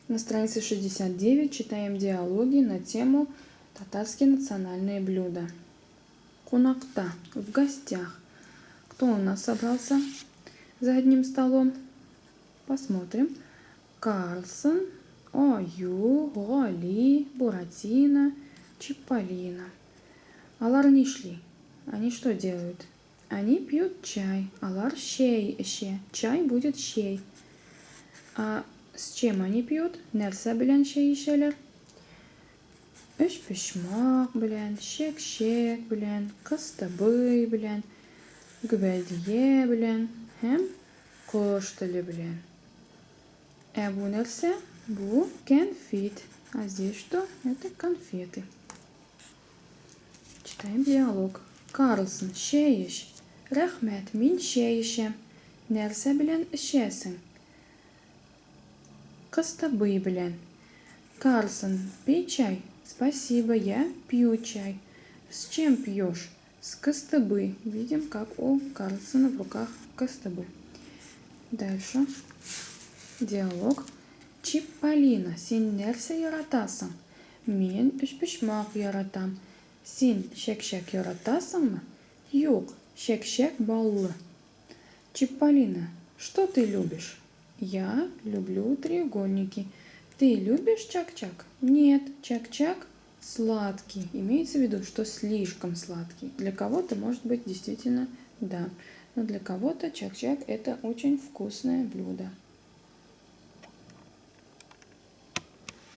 На странице 69 читаем диалоги на тему «Татарские национальные блюда». Кунакта, в гостях. Кто у нас собрался за одним столом? Посмотрим. Карлсон, Ою, Голи, Буратино, Чиполлино. Алар нишли. Они что делают? Они пьют чай. Алар щей. Чай будет щей. А с чем они пьют? Нәрсә белән чәй ишәләр? Өчпочмак белән, чәк белән, кыстыбый белән, гүбәлдия белән һәм кош теле белән. Ә бу нәрсә? Бу кәнфит. А здесь что? Это конфеты. Читаем диалог. Карлсон, чәй ич. Рәхмәт, мин чәй ишәм. Нәрсә белән эчәсең? Кыстыбый белән. Карлсон, пей чай. Спасибо, я пью чай. С чем пьешь? С кыстыбый. Видим, как у Карлсона в руках кыстыбый. Дальше. Диалог. Чиполлино, син нәрсә яратасың? Мин өчпочмак яратам. Син чәк-чәк яратасыңмы? Юк, чәк-чәк баллы. Чиполлино, что ты любишь? Я люблю треугольники. Ты любишь чак-чак? Нет, чак-чак сладкий. Имеется в виду, что слишком сладкий. Для кого-то может быть действительно да. Но для кого-то чак-чак это очень вкусное блюдо.